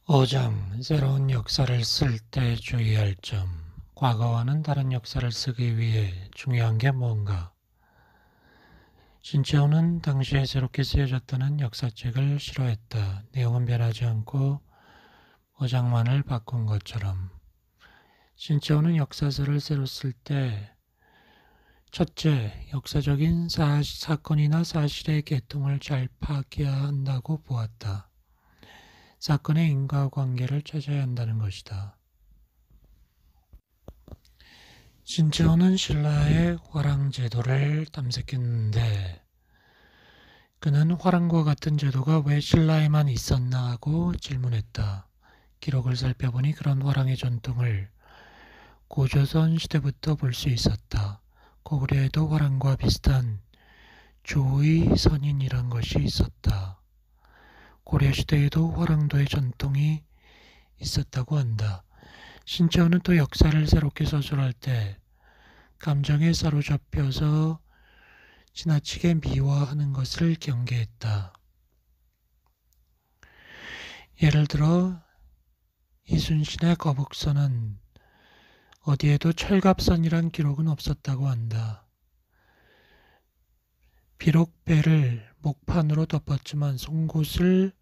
5장 새로운 역사를 쓸 때 주의할 점. 과거와는 다른 역사를 쓰기 위해 중요한 게 뭔가? 신채호는 당시에 새롭게 쓰여졌다는 역사책을 싫어했다. 내용은 변하지 않고 5장만을 바꾼 것처럼. 신채호는 역사서를 새로 쓸 때 첫째, 역사적인 사건이나 사실의 계통을 잘 파악해야 한다고 보았다. 사건의 인과관계를 찾아야 한다는 것이다. 신채호는 신라의 화랑 제도를 탐색했는데 그는 화랑과 같은 제도가 왜 신라에만 있었나 하고 질문했다. 기록을 살펴보니 그런 화랑의 전통을 고조선 시대부터 볼 수 있었다. 고구려에도 화랑과 비슷한 조의 선인이란 것이 있었다. 고려시대에도 화랑도의 전통이 있었다고 한다. 신채호는 또 역사를 새롭게 서술할 때 감정에 사로잡혀서 지나치게 미화하는 것을 경계했다. 예를 들어 이순신의 거북선은 어디에도 철갑선이란 기록은 없었다고 한다. 비록 배를 목판으로 덮었지만 송곳을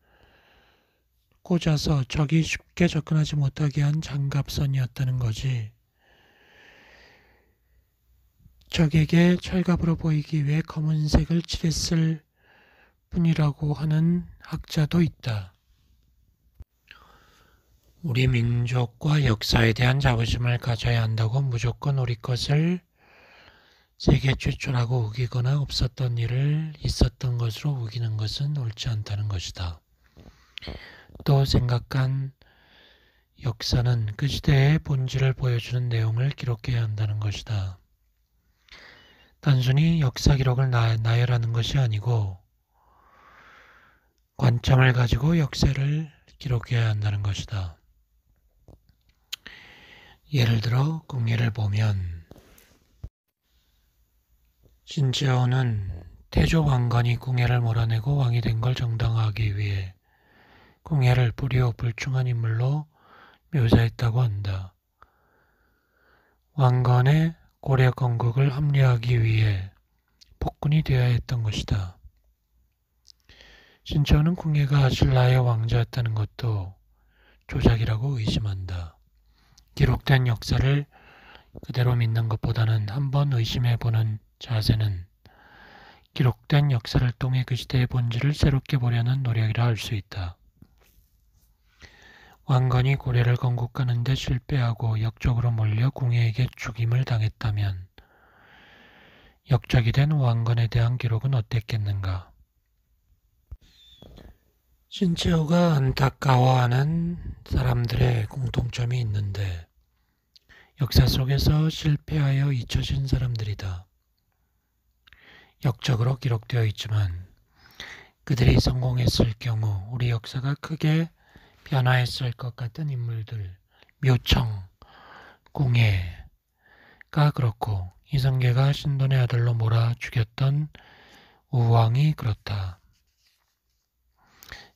꽂아서 적이 쉽게 접근하지 못하게 한 장갑선이었다는 거지. 적에게 철갑으로 보이기 위해 검은색을 칠했을 뿐이라고 하는 학자도 있다. 우리 민족과 역사에 대한 자부심을 가져야 한다고 무조건 우리 것을 세계 최초라고 우기거나 없었던 일을 있었던 것으로 우기는 것은 옳지 않다는 것이다. 또 생각한 역사는 그 시대의 본질을 보여주는 내용을 기록해야 한다는 것이다. 단순히 역사 기록을 나열하는 것이 아니고 관점을 가지고 역사를 기록해야 한다는 것이다. 예를 들어 궁예를 보면 신채호는 태조 왕건이 궁예를 몰아내고 왕이 된 걸 정당화하기 위해 궁예를 불효 불충한 인물로 묘사했다고 한다. 왕건의 고려 건국을 합리화하기 위해 폭군이 되어야 했던 것이다. 신채호는 궁예가 신라의 왕자였다는 것도 조작이라고 의심한다. 기록된 역사를 그대로 믿는 것보다는 한번 의심해보는 자세는 기록된 역사를 통해 그 시대의 본질을 새롭게 보려는 노력이라 할 수 있다. 왕건이 고려를 건국하는 데 실패하고 역적으로 몰려 궁예에게 죽임을 당했다면 역적이 된 왕건에 대한 기록은 어땠겠는가? 신채호가 안타까워하는 사람들의 공통점이 있는데 역사 속에서 실패하여 잊혀진 사람들이다. 역적으로 기록되어 있지만 그들이 성공했을 경우 우리 역사가 크게 변화했을 것 같은 인물들, 묘청, 궁예가 그렇고 이성계가 신돈의 아들로 몰아 죽였던 우왕이 그렇다.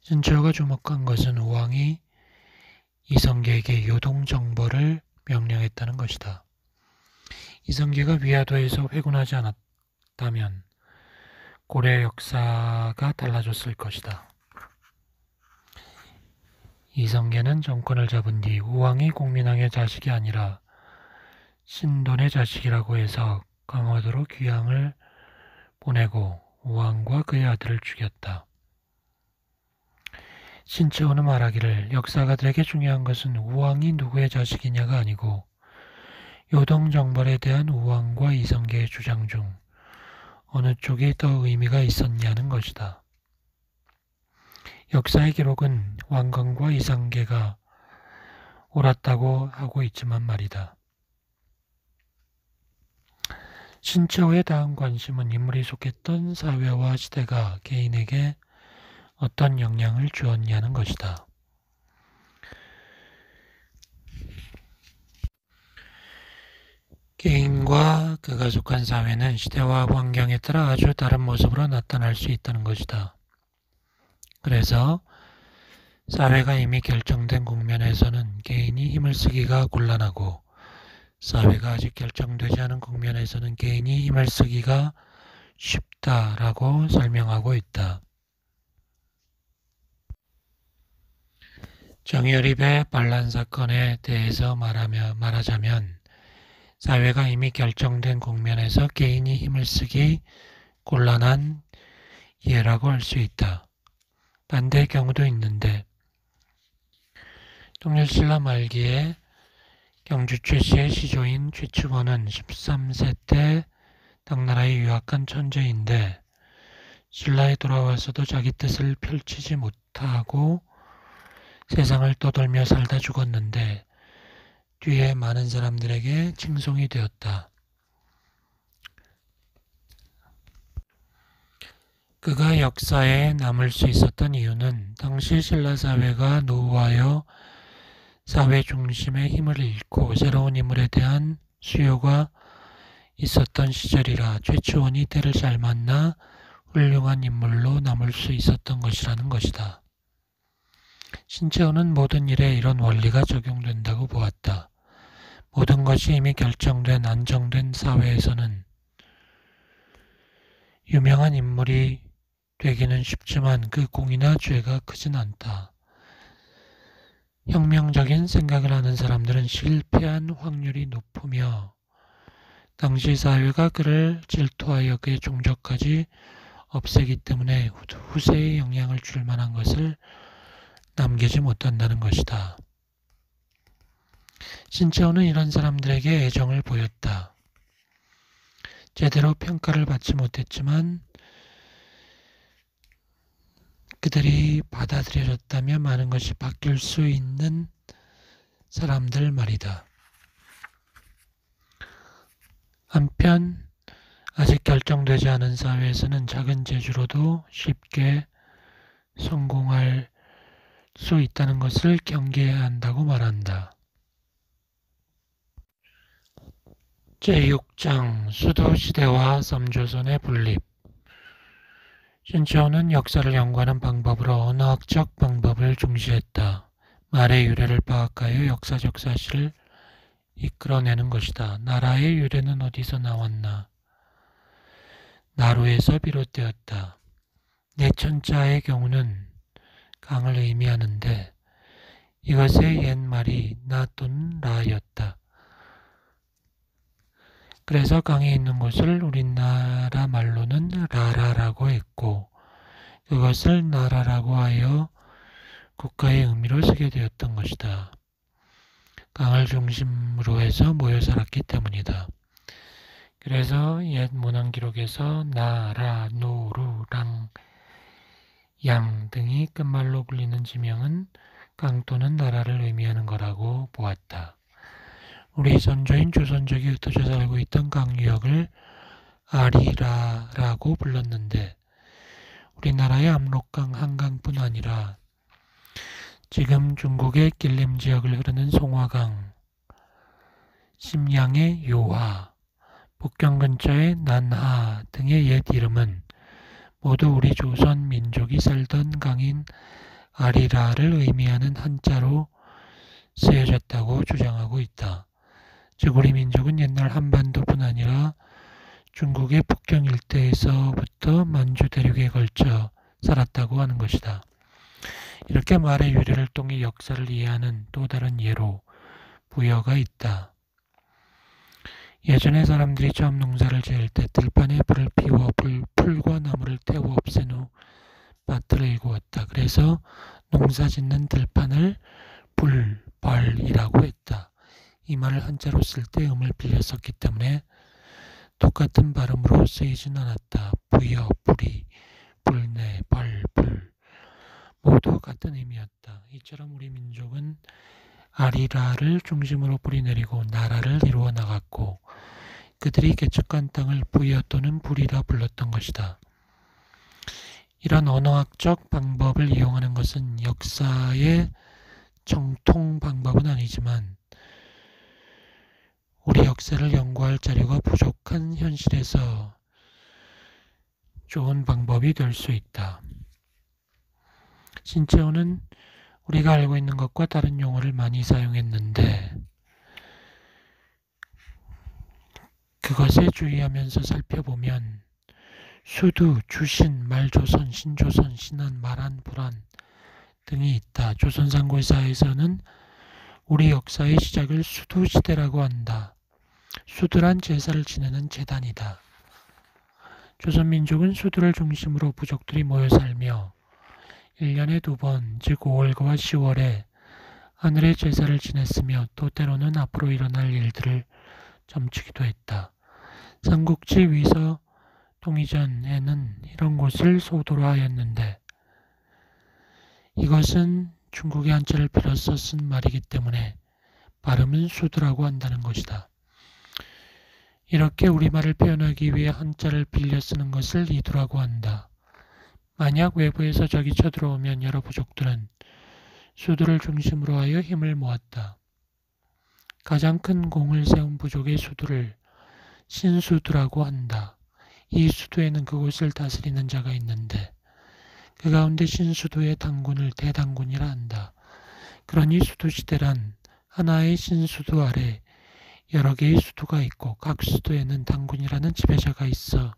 신채호가 주목한 것은 우왕이 이성계에게 요동정벌을 명령했다는 것이다. 이성계가 위화도에서 회군하지 않았다면 고려 역사가 달라졌을 것이다. 이성계는 정권을 잡은 뒤 우왕이 공민왕의 자식이 아니라 신돈의 자식이라고 해서 강화도로 귀양을 보내고 우왕과 그의 아들을 죽였다. 신채호는 말하기를 역사가들에게 중요한 것은 우왕이 누구의 자식이냐가 아니고 요동정벌에 대한 우왕과 이성계의 주장 중 어느 쪽이 더 의미가 있었냐는 것이다. 역사의 기록은 왕건과 이성계가 옳았다고 하고 있지만 말이다. 신채호의 다음 관심은 인물이 속했던 사회와 시대가 개인에게 어떤 영향을 주었냐는 것이다. 개인과 그가 속한 사회는 시대와 환경에 따라 아주 다른 모습으로 나타날 수 있다는 것이다. 그래서 사회가 이미 결정된 국면에서는 개인이 힘을 쓰기가 곤란하고 사회가 아직 결정되지 않은 국면에서는 개인이 힘을 쓰기가 쉽다라고 설명하고 있다. 정여립의 반란 사건에 대해서 말하자면 사회가 이미 결정된 국면에서 개인이 힘을 쓰기 곤란한 예라고 할 수 있다. 반대의 경우도 있는데 통일신라 말기에 경주 최씨의 시조인 최측원은 13세 때 당나라에 유학한 천재인데 신라에 돌아와서도 자기 뜻을 펼치지 못하고 세상을 떠돌며 살다 죽었는데 뒤에 많은 사람들에게 칭송이 되었다. 그가 역사에 남을 수 있었던 이유는 당시 신라 사회가 노후하여 사회 중심의 힘을 잃고 새로운 인물에 대한 수요가 있었던 시절이라 최치원이 때를 잘 만나 훌륭한 인물로 남을 수 있었던 것이라는 것이다. 신채호는 모든 일에 이런 원리가 적용된다고 보았다. 모든 것이 이미 결정된 안정된 사회에서는 유명한 인물이 되기는 쉽지만 그 공이나 죄가 크진 않다. 혁명적인 생각을 하는 사람들은 실패한 확률이 높으며 당시 사회가 그를 질투하여 그의 종적까지 없애기 때문에 후세에 영향을 줄 만한 것을 남기지 못한다는 것이다. 신채호는 이런 사람들에게 애정을 보였다. 제대로 평가를 받지 못했지만 그들이 받아들여졌다면 많은 것이 바뀔 수 있는 사람들 말이다. 한편 아직 결정되지 않은 사회에서는 작은 재주로도 쉽게 성공할 수 있다는 것을 경계해야 한다고 말한다. 제6장 수도시대와 삼조선의 분립. 신채호는 역사를 연구하는 방법으로 언어학적 방법을 중시했다. 말의 유래를 파악하여 역사적 사실을 이끌어내는 것이다. 나라의 유래는 어디서 나왔나? 나루에서 비롯되었다. 내천자의 경우는 강을 의미하는데 이것의 옛말이 나 또는 라였다. 그래서 강이 있는 곳을 우리나라 말로는 라라라고 했고 그것을 나라라고 하여 국가의 의미로 쓰게 되었던 것이다. 강을 중심으로 해서 모여 살았기 때문이다. 그래서 옛 문헌 기록에서 나, 라, 노, 루, 랑, 양 등이 끝말로 불리는 지명은 강 또는 나라를 의미하는 거라고 보았다. 우리 선조인 조선족이 흩어져 살고 있던 강유역을 아리라라고 불렀는데 우리나라의 압록강 한강뿐 아니라 지금 중국의 길림 지역을 흐르는 송화강, 심양의 요하, 북경 근처의 난하 등의 옛 이름은 모두 우리 조선 민족이 살던 강인 아리라를 의미하는 한자로 쓰여졌다고 주장하고 있다. 즉 우리 민족은 옛날 한반도뿐 아니라 중국의 북경 일대에서부터 만주 대륙에 걸쳐 살았다고 하는 것이다. 이렇게 말의 유래를 통해 역사를 이해하는 또 다른 예로 부여가 있다. 예전에 사람들이 처음 농사를 지을 때 들판에 불을 피워 풀과 나무를 태워 없앤 후 밭을 일구었다. 그래서 농사 짓는 들판을 불벌이라고 했다. 이 말을 한자로 쓸 때 음을 빌려 썼기 때문에 똑같은 발음으로 쓰이진 않았다. 부여, 불이, 불내, 벌, 불 모두 같은 의미였다. 이처럼 우리 민족은 아리라를 중심으로 뿌리내리고 나라를 이루어 나갔고 그들이 개척한 땅을 부여 또는 불이라 불렀던 것이다. 이런 언어학적 방법을 이용하는 것은 역사의 정통 방법은 아니지만 우리 역사를 연구할 자료가 부족한 현실에서 좋은 방법이 될 수 있다. 신채호는 우리가 알고 있는 것과 다른 용어를 많이 사용했는데 그것에 주의하면서 살펴보면 수두, 주신, 말조선, 신조선, 신한, 말한, 불한 등이 있다. 조선상고사에서는 우리 역사의 시작을 수두시대라고 한다. 수두란 제사를 지내는 제단이다. 조선민족은 수두를 중심으로 부족들이 모여 살며 1년에 2번, 즉 5월과 10월에 하늘의 제사를 지냈으며 또 때로는 앞으로 일어날 일들을 점치기도 했다. 삼국지 위서 동의전에는 이런 곳을 소도로 하였는데 이것은 중국의 한자를 빌어서 쓴 말이기 때문에 발음은 수두라고 한다는 것이다. 이렇게 우리말을 표현하기 위해 한자를 빌려 쓰는 것을 이두라고 한다. 만약 외부에서 적이 쳐들어오면 여러 부족들은 수두를 중심으로 하여 힘을 모았다. 가장 큰 공을 세운 부족의 수두를 신수두라고 한다. 이 수두에는 그곳을 다스리는 자가 있는데 그 가운데 신수두의 당군을 대당군이라 한다. 그러니 수두시대란 하나의 신수두 아래 여러 개의 수두가 있고 각 수두에는 당군이라는 지배자가 있어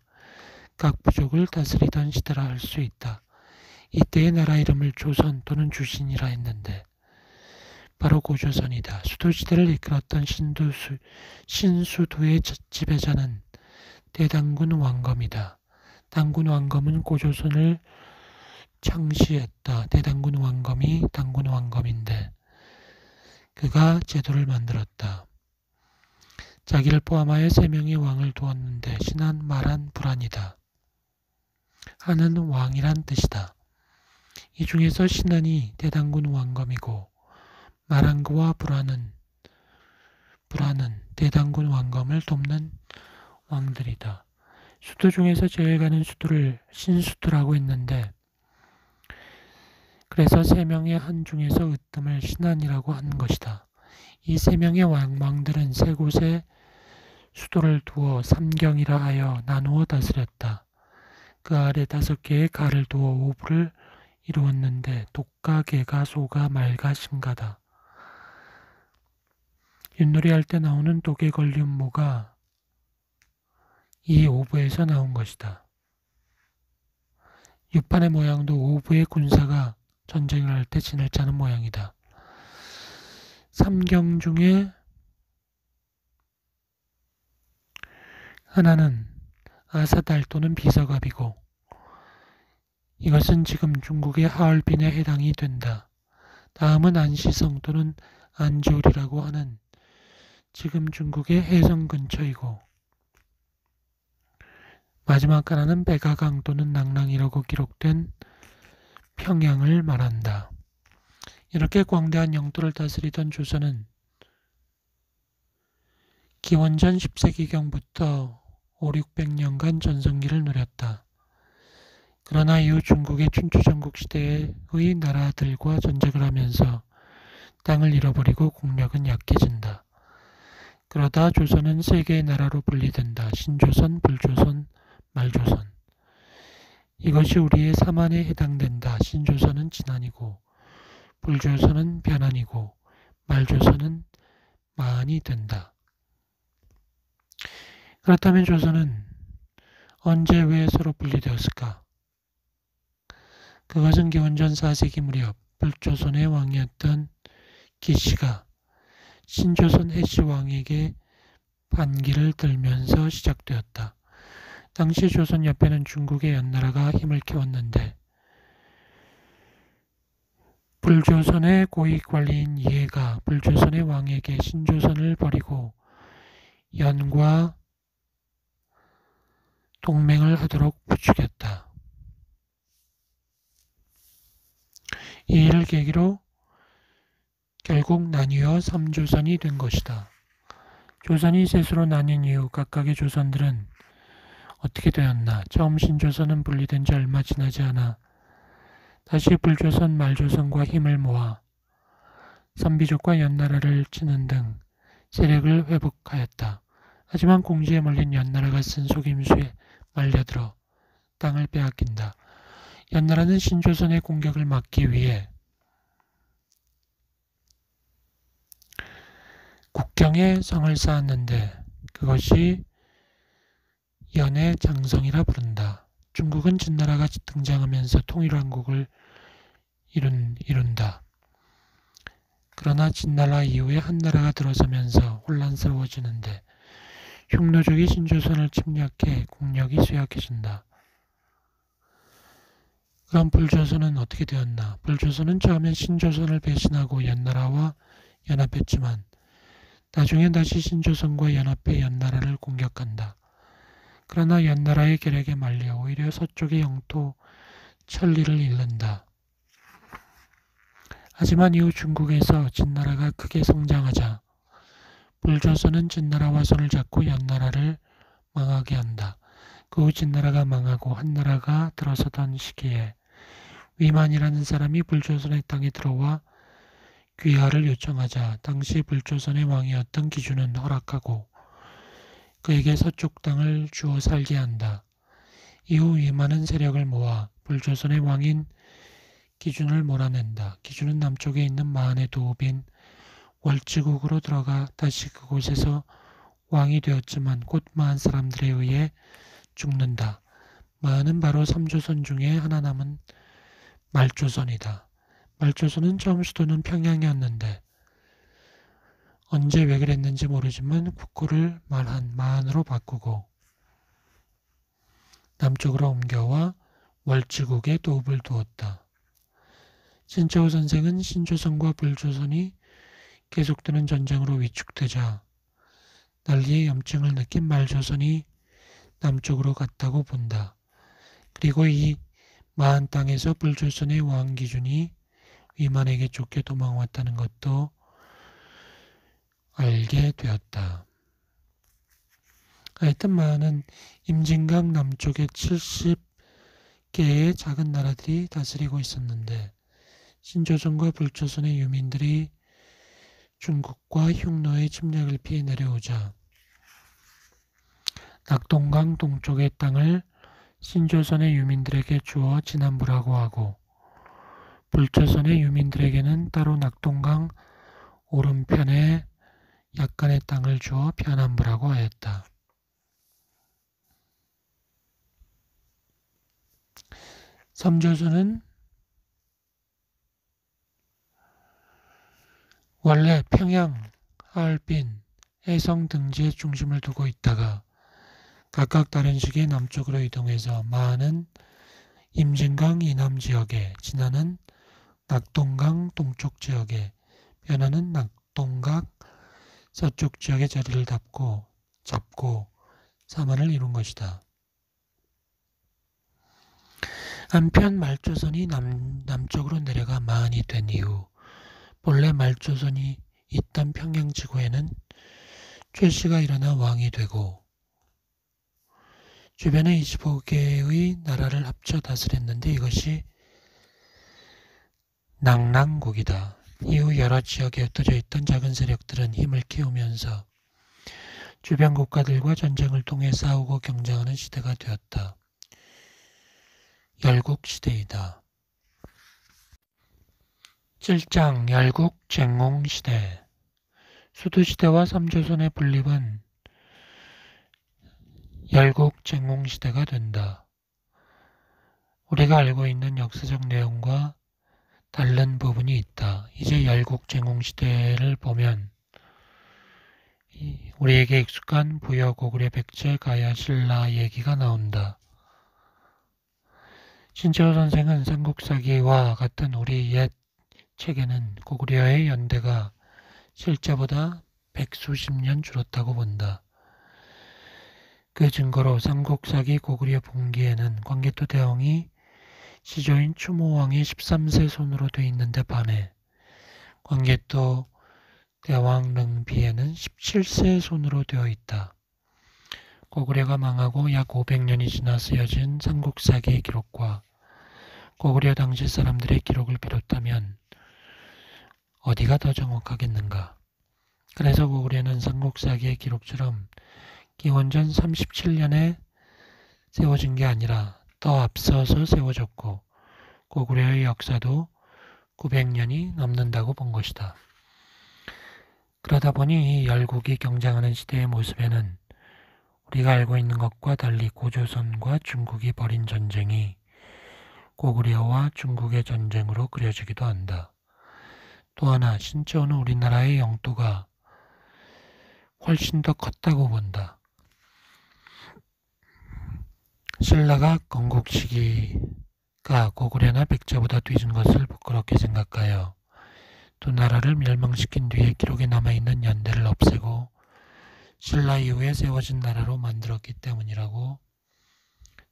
각 부족을 다스리던 시대라 할 수 있다. 이때의 나라 이름을 조선 또는 주신이라 했는데 바로 고조선이다. 수두시대를 이끌었던 신수두의 지배자는 대당군 왕검이다. 당군 왕검은 고조선을 창시했다. 대당군 왕검이 당군 왕검인데 그가 제도를 만들었다. 자기를 포함하여 3명의 왕을 두었는데 신한, 말한, 불한이다. 한은 왕이란 뜻이다. 이 중에서 신한이 대당군 왕검이고 말한그와 불한은 대당군 왕검을 돕는 왕들이다. 수두 중에서 제일 가는 수두를 신수두라고 했는데 그래서 3명의 한 중에서 으뜸을 신한이라고 한 것이다. 이 3명의 왕들은 3곳에 수도를 두어 삼경이라 하여 나누어 다스렸다. 그 아래 5개의 가를 두어 오부를 이루었는데 독가, 개가, 소가, 말가, 신가다. 윷놀이 할 때 나오는 독에 걸린 모가 이 오부에서 나온 것이다. 유판의 모양도 오부의 군사가 전쟁을 할 때 진을 짜는 모양이다. 삼경 중에 하나는 아사달 또는 비서갑이고 이것은 지금 중국의 하얼빈에 해당이 된다. 다음은 안시성 또는 안지울이라고 하는 지금 중국의 해성 근처이고 마지막 하나는 백아강 또는 낭랑이라고 기록된 평양을 말한다. 이렇게 광대한 영토를 다스리던 조선은 기원전 10세기경부터 500~600년간 전성기를 누렸다. 그러나 이후 중국의 춘추전국 시대의 나라들과 전쟁을 하면서 땅을 잃어버리고 국력은 약해진다. 그러다 조선은 3개의 나라로 분리된다. 신조선, 불조선, 말조선. 이것이 우리의 사만에 해당된다. 신조선은 진안이고 불조선은 변안이고 말조선은 마안이 된다. 그렇다면 조선은 언제 왜 서로 분리되었을까? 그것은 기원전 4세기 무렵 불조선의 왕이었던 기씨가 신조선 해씨 왕에게 반기를 들면서 시작되었다. 당시 조선 옆에는 중국의 연나라가 힘을 키웠는데 불조선의 고위관리인 이해가 불조선의 왕에게 신조선을 버리고 연과 동맹을 하도록 부추겼다. 이 일을 계기로 결국 나뉘어 3조선이 된 것이다. 조선이 셋으로 나뉜 이후 각각의 조선들은 어떻게 되었나? 처음 신조선은 분리된 지 얼마 지나지 않아 다시 불조선, 말조선과 힘을 모아 선비족과 연나라를 치는 등 세력을 회복하였다. 하지만 공지에 몰린 연나라가 쓴 속임수에 말려들어 땅을 빼앗긴다. 연나라는 신조선의 공격을 막기 위해 국경에 성을 쌓았는데 그것이 연의 장성이라 부른다. 중국은 진나라가 등장하면서 통일왕국을 이룬다. 그러나 진나라 이후에 한나라가 들어서면서 혼란스러워지는데 흉노족이 신조선을 침략해 국력이 쇠약해진다. 그럼 불조선은 어떻게 되었나? 불조선은 처음엔 신조선을 배신하고 연나라와 연합했지만 나중엔 다시 신조선과 연합해 연나라를 공격한다. 그러나 연나라의 계략에 말려 오히려 서쪽의 영토 천리를 잃는다. 하지만 이후 중국에서 진나라가 크게 성장하자 불조선은 진나라와 손을 잡고 연나라를 망하게 한다. 그 후 진나라가 망하고 한나라가 들어서던 시기에 위만이라는 사람이 불조선의 땅에 들어와 귀화를 요청하자 당시 불조선의 왕이었던 기준은 허락하고 그에게 서쪽 땅을 주어 살게 한다. 이후 위만은 세력을 모아 불조선의 왕인 기준을 몰아낸다. 기준은 남쪽에 있는 마한의 도읍인 월지국으로 들어가 다시 그곳에서 왕이 되었지만 곧 마한 사람들에 의해 죽는다. 마한은 바로 3조선 중에 하나 남은 말조선이다. 말조선은 처음 수도는 평양이었는데 언제 왜 그랬는지 모르지만 국호를 마한으로 바꾸고 남쪽으로 옮겨와 월지국에 도읍을 두었다. 신짜오 선생은 신조선과 불조선이 계속되는 전쟁으로 위축되자 난리의 염증을 느낀 말조선이 남쪽으로 갔다고 본다. 그리고 이 마한 땅에서 불조선의 왕 기준이 위만에게 쫓겨 도망왔다는 것도 알게 되었다. 하여튼 마한은 임진강 남쪽에 70개의 작은 나라들이 다스리고 있었는데 신조선과 불조선의 유민들이 중국과 흉노의 침략을 피해 내려오자 낙동강 동쪽의 땅을 신조선의 유민들에게 주어 진안부라고 하고 불조선의 유민들에게는 따로 낙동강 오른편에 약간의 땅을 주어 편안부라고 하였다. 삼조선은 원래 평양, 하얼빈, 해성 등지에 중심을 두고 있다가 각각 다른 시기에 남쪽으로 이동해서 마한은 임진강 이남 지역에, 진안은 낙동강 동쪽 지역에, 변화는 낙동강 서쪽 지역에 자리를 잡고 사만을 이룬 것이다. 한편 말조선이 남쪽으로 내려가 마한이 된 이후 본래 말조선이 있던 평양지구에는 최씨가 일어나 왕이 되고 주변의 25개의 나라를 합쳐 다스렸는데 이것이 낙랑국이다. 이후 여러 지역에 흩어져 있던 작은 세력들은 힘을 키우면서 주변 국가들과 전쟁을 통해 싸우고 경쟁하는 시대가 되었다. 열국시대이다. 7장 열국쟁홍시대. 수두시대와 삼조선의 분립은 열국쟁홍시대가 된다. 우리가 알고 있는 역사적 내용과 다른 부분이 있다. 이제 열국쟁홍시대를 보면 우리에게 익숙한 부여, 고구려, 백제, 가야, 신라 얘기가 나온다. 신짜오 선생은 삼국사기와 같은 우리 옛 책에는 고구려의 연대가 실제보다 백수십 년 줄었다고 본다. 그 증거로 삼국사기 고구려 분기에는 광개토 대왕이 시조인 추모왕의 13세 손으로 돼 있는데 반해 광개토 대왕 릉비에는 17세 손으로 되어 있다. 고구려가 망하고 약 500년이 지나 쓰여진 삼국사기의 기록과 고구려 당시 사람들의 기록을 비롯하면 어디가 더 정확하겠는가? 그래서 고구려는 삼국사기의 기록처럼 기원전 37년에 세워진 게 아니라 더 앞서서 세워졌고 고구려의 역사도 900년이 넘는다고 본 것이다. 그러다 보니 이 열국이 경쟁하는 시대의 모습에는 우리가 알고 있는 것과 달리 고조선과 중국이 벌인 전쟁이 고구려와 중국의 전쟁으로 그려지기도 한다. 또 하나 신조어는 우리나라의 영토가 훨씬 더 컸다고 본다. 신라가 건국 시기가 고구려나 백제보다 뒤진 것을 부끄럽게 생각하여 두 나라를 멸망시킨 뒤에 기록에 남아있는 연대를 없애고 신라 이후에 세워진 나라로 만들었기 때문이라고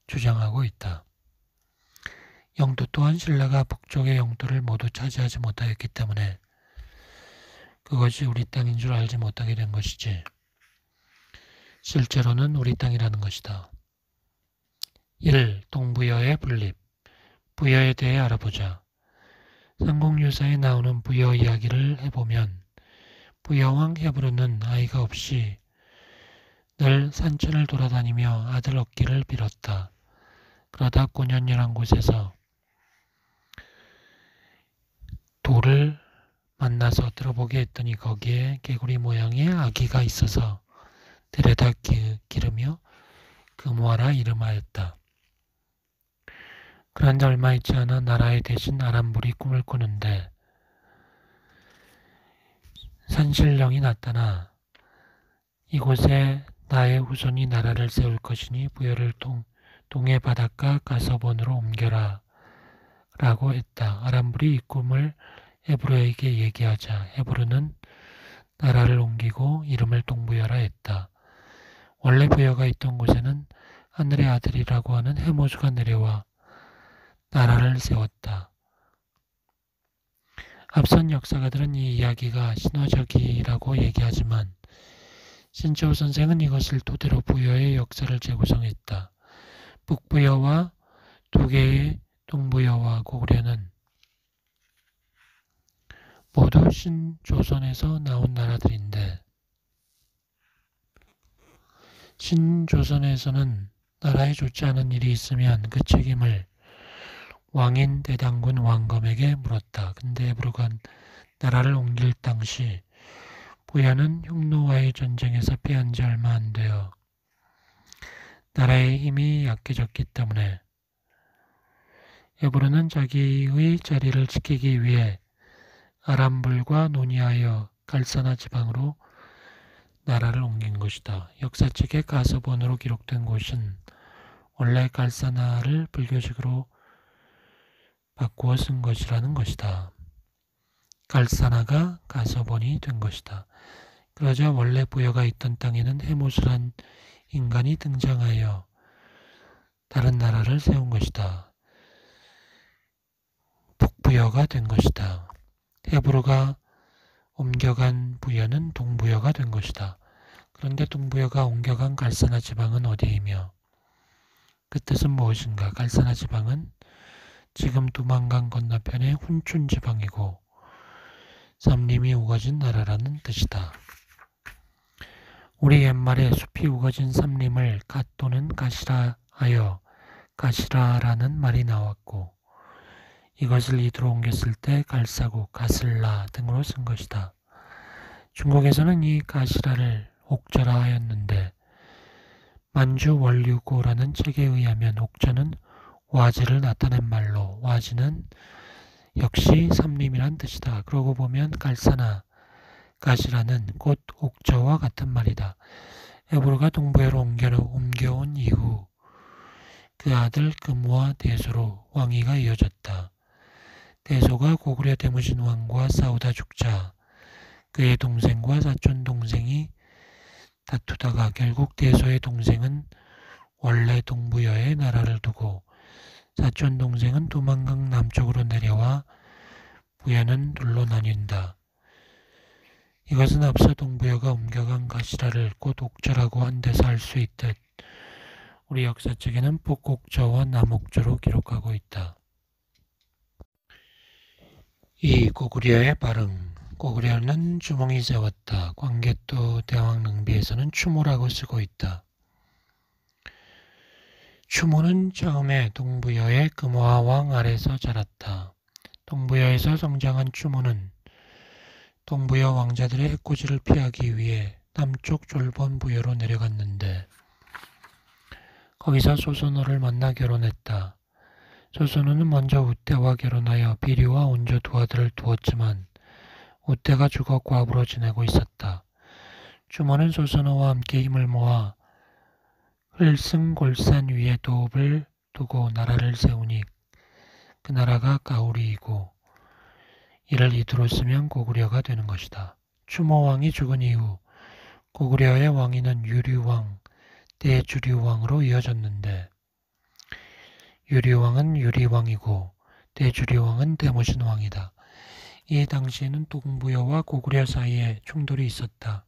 주장하고 있다. 영토 또한 신라가 북쪽의 영토를 모두 차지하지 못하였기 때문에 그것이 우리 땅인 줄 알지 못하게 된 것이지. 실제로는 우리 땅이라는 것이다. 1. 동부여의 분립. 부여에 대해 알아보자. 삼국유사에 나오는 부여 이야기를 해보면 부여왕 헤브르는 아이가 없이 늘 산천을 돌아다니며 아들 얻기를 빌었다. 그러다 고년이란 곳에서 돌을 만나서 들어보게 했더니 거기에 개구리 모양의 아기가 있어서 데려다 기르며 금화라 이름하였다. 그런 지 얼마 있지 않아 나라의 대신 아람불이 꿈을 꾸는데 산신령이 나타나 이곳에 나의 후손이 나라를 세울 것이니 부여를 동해 바닷가 가서본으로 옮겨라 라고 했다. 아람불이 이 꿈을 헤브르에게 얘기하자 헤브르는 나라를 옮기고 이름을 동부여라 했다. 원래 부여가 있던 곳에는 하늘의 아들이라고 하는 해모수가 내려와 나라를 세웠다. 앞선 역사가들은 이 이야기가 신화적이라고 얘기하지만 신채호 선생은 이것을 토대로 부여의 역사를 재구성했다. 북부여와 두 개의 동부여와 고구려는 모두 신조선에서 나온 나라들인데 신조선에서는 나라에 좋지 않은 일이 있으면 그 책임을 왕인 대당군 왕검에게 물었다. 근데 헤브르가 나라를 옮길 당시 부여는 흉노와의 전쟁에서 패한 지 얼마 안 되어 나라의 힘이 약해졌기 때문에 헤브르는 자기의 자리를 지키기 위해 아람불과 논의하여 갈사나 지방으로 나라를 옮긴 것이다. 역사책에 가서본으로 기록된 곳은 원래 갈사나를 불교식으로 바꾸어 쓴 것이라는 것이다. 갈사나가 가서본이 된 것이다. 그러자 원래 부여가 있던 땅에는 해모수란 인간이 등장하여 다른 나라를 세운 것이다. 북부여가 된 것이다. 헤브르가 옮겨간 부여는 동부여가 된 것이다. 그런데 동부여가 옮겨간 갈사나 지방은 어디이며 그 뜻은 무엇인가? 갈사나 지방은 지금 두만강 건너편의 훈춘 지방이고 삼림이 우거진 나라라는 뜻이다. 우리 옛말에 숲이 우거진 삼림을 갓 또는 가시라 하여 가시라라는 말이 나왔고 이것을 이두로 옮겼을 때 갈사구, 가슬라 등으로 쓴 것이다. 중국에서는 이 가시라를 옥저라 하였는데 만주 원류고라는 책에 의하면 옥저는 와지를 나타낸 말로 와지는 역시 삼림이란 뜻이다. 그러고 보면 갈사나 가시라는 곧 옥저와 같은 말이다. 헤브르가 동부여로 옮겨온 이후 그 아들 금우와 대소로 왕위가 이어졌다. 대소가 고구려 대무진 왕과 싸우다 죽자 그의 동생과 사촌 동생이 다투다가 결국 대소의 동생은 원래 동부여의 나라를 두고 사촌 동생은 두만강 남쪽으로 내려와 부여는 둘로 나뉜다. 이것은 앞서 동부여가 옮겨간 가시라를 곧 옥저라고 한 데서 알 수 있듯 우리 역사책에는 북옥저와 남옥저로 기록하고 있다. 이 고구려의 발음. 고구려는 주몽이 세웠다. 광개토 대왕릉비에서는 추모라고 쓰고 있다. 추모는 처음에 동부여의 금화왕 아래서 자랐다. 동부여에서 성장한 추모는 동부여 왕자들의 해코지를 피하기 위해 남쪽 졸본 부여로 내려갔는데 거기서 소선호를 만나 결혼했다. 소선호는 먼저 우떼와 결혼하여 비류와 온조 두 아들을 두었지만 우떼가 죽어 과부로 지내고 있었다. 주모는 소선호와 함께 힘을 모아 흘승골산 위에 도읍을 두고 나라를 세우니 그 나라가 가우리이고 이를 이두로 쓰면 고구려가 되는 것이다. 추모왕이 죽은 이후 고구려의 왕위는 유류왕, 대주류왕으로 이어졌는데 유류왕은 유리왕이고 대주류왕은 대모신왕이다. 이 당시에는 동부여와 고구려 사이에 충돌이 있었다.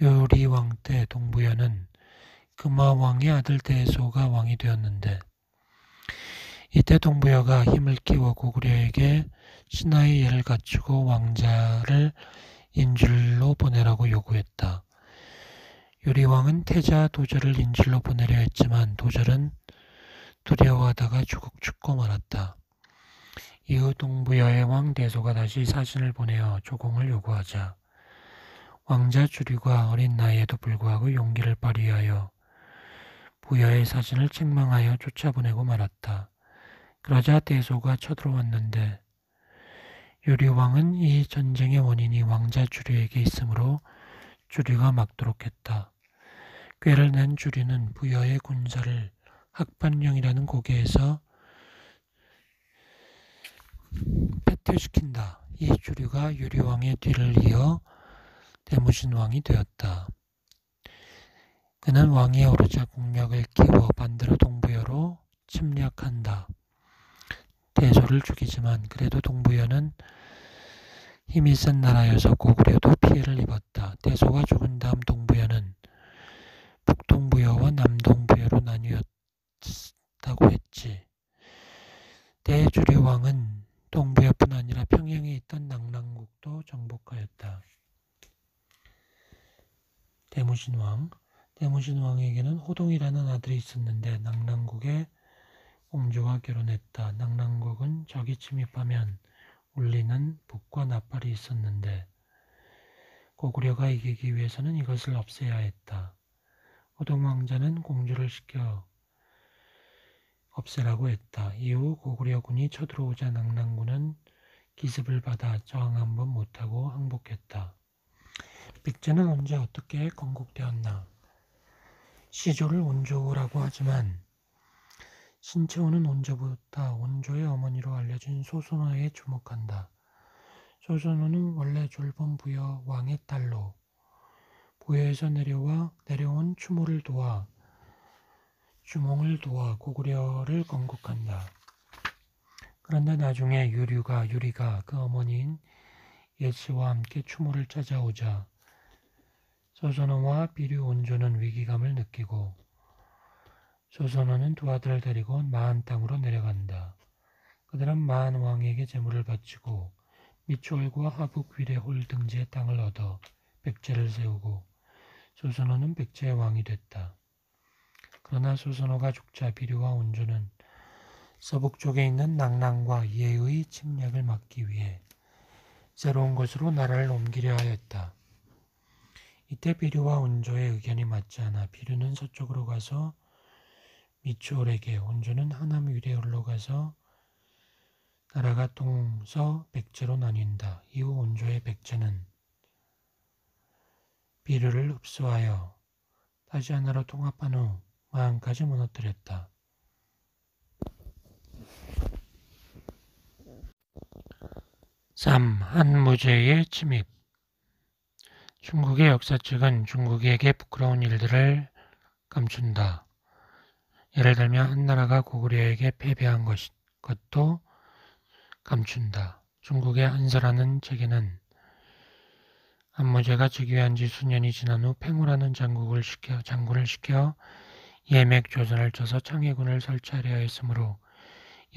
유리왕 때 동부여는 금화왕의 아들 대소가 왕이 되었는데 이때 동부여가 힘을 키워 고구려에게 신하의 예를 갖추고 왕자를 인질로 보내라고 요구했다. 유리왕은 태자 도절을 인질로 보내려 했지만 도절은 두려워하다가 죽고 말았다. 이후 동부여의 왕 대소가 다시 사신을 보내어 조공을 요구하자 왕자 주류가 어린 나이에도 불구하고 용기를 발휘하여 부여의 사신을 책망하여 쫓아보내고 말았다. 그러자 대소가 쳐들어왔는데 유리왕은 이 전쟁의 원인이 왕자 주류에게 있으므로 주류가 막도록 했다. 꾀를 낸 주류는 부여의 군사를 학반령이라는 고개에서 패퇴시킨다. 이 주류가 유리왕의 뒤를 이어 대무신왕이 되었다. 그는 왕위에 오르자 국력을 키워 반대로 동부여로 침략한다. 대소를 죽이지만 그래도 동부여는 힘이 센 나라여서 고구려도 피해를 입었다. 대소가 죽은 다음 동부여는 북동부여와 남동부여로 나뉘었다고 했지. 대주류왕은 동부여뿐 아니라 평양에 있던 낙랑국도 정복하였다. 대무신왕에게는 호동이라는 아들이 있었는데 낙랑국의 공주와 결혼했다. 낙랑국은 적이 침입하면 울리는 북과 나팔이 있었는데 고구려가 이기기 위해서는 이것을 없애야 했다. 호동왕자는 공주를 시켜 없애라고 했다. 이후 고구려군이 쳐들어오자 낙랑군은 기습을 받아 저항 한번 못하고 항복했다. 백제는 언제 어떻게 건국되었나? 시조를 온조라고 하지만 신채호는 온조보다 온조의 어머니로 알려진 소선호에 주목한다. 소선호는 원래 졸본 부여 왕의 딸로 부여에서 내려온 추모를 도와 주몽을 도와 고구려를 건국한다. 그런데 나중에 유리가 그 어머니인 예씨와 함께 추모를 찾아오자 소선호와 비류 온조는 위기감을 느끼고 소선호는 두 아들을 데리고 마한 땅으로 내려간다. 그들은 마한 왕에게 제물을 바치고 미추홀과 하북 위례홀 등지의 땅을 얻어 백제를 세우고 소선호는 백제의 왕이 됐다. 그러나 소선호가 죽자 비류와 온조는 서북쪽에 있는 낙랑과 예의 침략을 막기 위해 새로운 곳으로 나라를 옮기려 하였다. 이때 비류와 온조의 의견이 맞지 않아 비류는 서쪽으로 가서 미추홀에게, 온조는 하남 위례홀로 가서 나라가 동서 백제로 나뉜다. 이후 온조의 백제는 비류를 흡수하여 다시 하나로 통합한 후 마한까지 무너뜨렸다. 한무제의 침입. 중국의 역사책은 중국에게 부끄러운 일들을 감춘다. 예를 들면 한나라가 고구려에게 패배한 것도 감춘다. 중국의 한서라는 책에는 한무제가 즉위한 지 수년이 지난 후 팽우라는 장군을 시켜 예맥조선을 쳐서 창해군을 설치하려 했으므로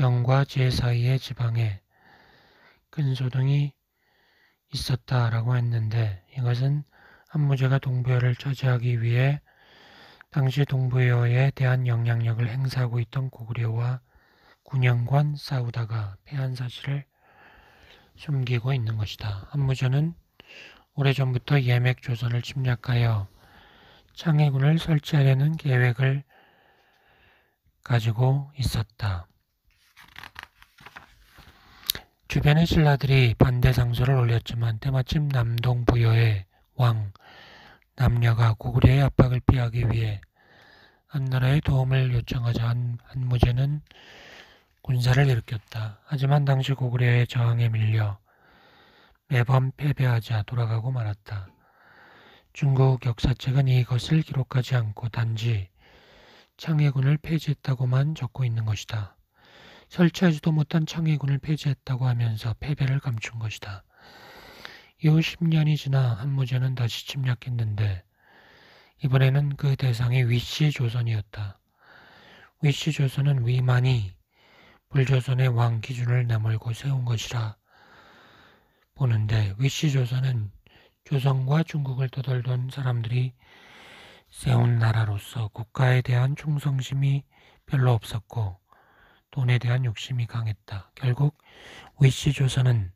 영과 제 사이의 지방에 큰 소동이 있었다라고 했는데 이것은 한무제가 동부여를 차지하기 위해 당시 동부여에 대한 영향력을 행사하고 있던 고구려와 9년간 싸우다가 패한 사실을 숨기고 있는 것이다. 한무제는 오래전부터 예맥 조선을 침략하여 창해군을 설치하려는 계획을 가지고 있었다. 주변의 신라들이 반대 상소를 올렸지만 때마침 남동 부여의 왕 남녀가 고구려의 압박을 피하기 위해 한나라의 도움을 요청하자 한무제는 군사를 일으켰다. 하지만 당시 고구려의 저항에 밀려 매번 패배하자 돌아가고 말았다. 중국 역사책은 이것을 기록하지 않고 단지 창해군을 폐지했다고만 적고 있는 것이다. 설치하지도 못한 창해군을 폐지했다고 하면서 패배를 감춘 것이다. 이후 10년이 지나 한무제는 다시 침략했는데 이번에는 그 대상이 위시조선이었다. 위시조선은 위만이 불조선의 왕 기준을 내몰고 세운 것이라 보는데 위시조선은 조선과 중국을 떠돌던 사람들이 세운 나라로서 국가에 대한 충성심이 별로 없었고 돈에 대한 욕심이 강했다. 결국 위시조선은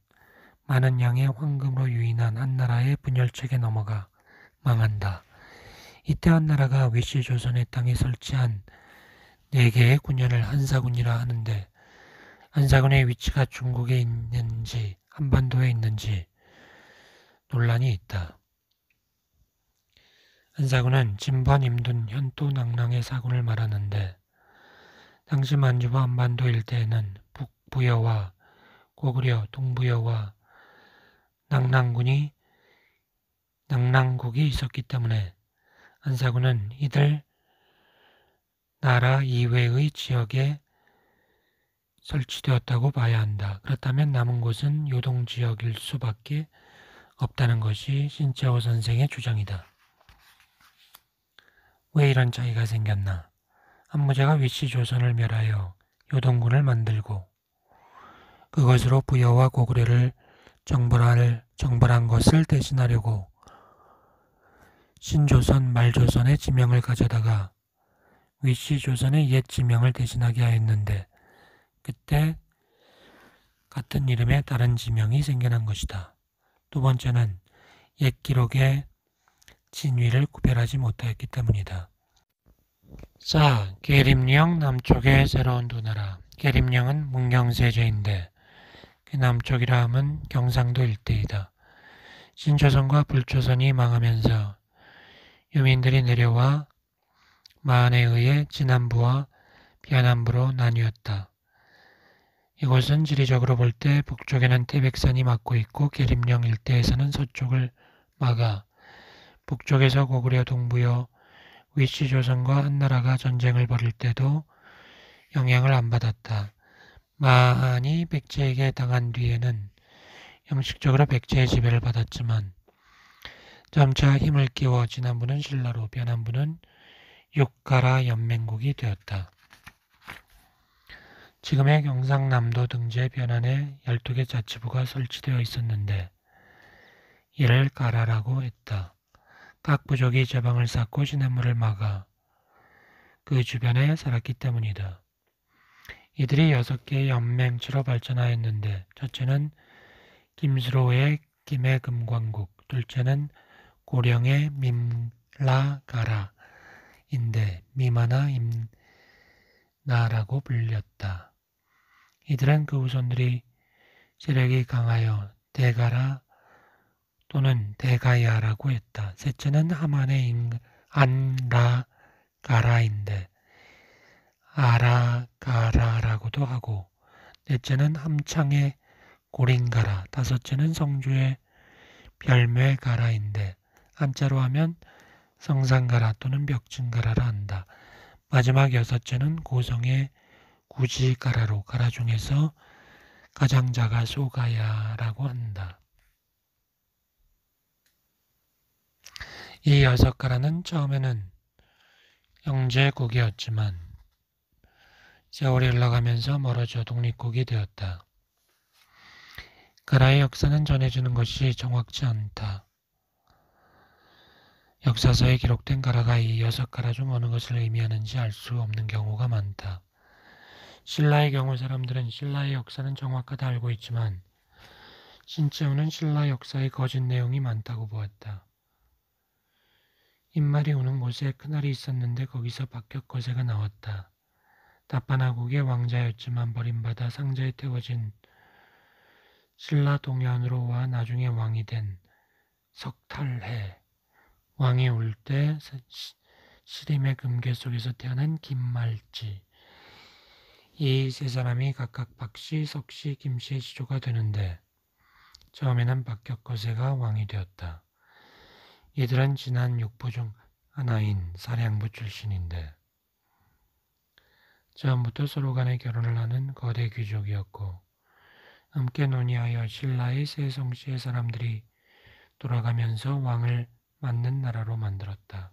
많은 양의 황금으로 유인한 한나라의 분열책에 넘어가 망한다. 이때 한나라가 위시조선의 땅에 설치한 4개의 군현을 한사군이라 하는데 한사군의 위치가 중국에 있는지 한반도에 있는지 논란이 있다. 한사군은 진번, 임둔, 현도, 낙랑의 사군을 말하는데 당시 만주와 한반도 일대에는 북부여와 고구려, 동부여와 낙랑국이 있었기 때문에 한사군은 이들 나라 이외의 지역에 설치되었다고 봐야 한다. 그렇다면 남은 곳은 요동지역일 수밖에 없다는 것이 신채호 선생의 주장이다. 왜 이런 차이가 생겼나? 한무제가 위시조선을 멸하여 요동군을 만들고 그것으로 부여와 고구려를 정벌한 것을 대신하려고 신조선, 말조선의 지명을 가져다가 위시조선의 옛 지명을 대신하게 하였는데 그때 같은 이름의 다른 지명이 생겨난 것이다. 두 번째는 옛 기록의 진위를 구별하지 못하였기 때문이다. 자, 계림령 남쪽의 새로운 두 나라. 계림령은 문경세제인데 그 남쪽이라 함은 경상도 일대이다. 신조선과 불조선이 망하면서 유민들이 내려와 마한에 의해 진안부와 변안부로 나뉘었다. 이곳은 지리적으로 볼 때 북쪽에는 태백산이 막고 있고 계림령 일대에서는 서쪽을 막아 북쪽에서 고구려 동부여 위시조선과 한나라가 전쟁을 벌일 때도 영향을 안 받았다. 마한이 백제에게 당한 뒤에는 형식적으로 백제의 지배를 받았지만 점차 힘을 끼워 진안부는 신라로 변안부는 육가라 연맹국이 되었다. 지금의 경상남도 등지의 변안에 12개 자치부가 설치되어 있었는데 이를 가라라고 했다. 각 부족이 제방을 쌓고 시냇물을 막아 그 주변에 살았기 때문이다. 이들이 6개의 연맹체로 발전하였는데 첫째는 김수로의 김해 금관국, 둘째는 고령의 민라가라인데 미마나 임나라고 불렸다. 이들은 그 후손들이 세력이 강하여 대가라 또는 대가야라고 했다. 셋째는 하만의 안라가라인데 아라가라라고도 하고 넷째는 함창의 고린가라, 다섯째는 성주의 별매가라인데 한자로 하면 성산가라 또는 벽진가라라 한다. 마지막 6째는 고성의 구지가라로 가라 중에서 가장 작아 소가야라고 한다. 이 6가라는 처음에는 영제국이었지만 세월이 흘러가면서 멀어져 독립국이 되었다. 가라의 역사는 전해주는 것이 정확치 않다. 역사서에 기록된 가라가 이 6가라 중 어느 것을 의미하는지 알 수 없는 경우가 많다. 신라의 경우 사람들은 신라의 역사는 정확하다 알고 있지만 신재호는 신라 역사에 거짓 내용이 많다고 보았다. 입말이 오는 곳에 큰알이 있었는데 거기서 박격거세가 나왔다. 다판하국의 왕자였지만 버림받아 상자에 태워진 신라 동현으로 와 나중에 왕이 된 석탈해. 왕이 올 때 시림의 금괴 속에서 태어난 김말지. 이 세 사람이 각각 박씨, 석씨, 김씨의 지조가 되는데 처음에는 박격거세가 왕이 되었다. 이들은 진한 육부 중 하나인 사량부 출신인데 처음부터 서로 간에 결혼을 하는 거대 귀족이었고 함께 논의하여 신라의 세 성씨의 사람들이 돌아가면서 왕을 맡는 나라로 만들었다.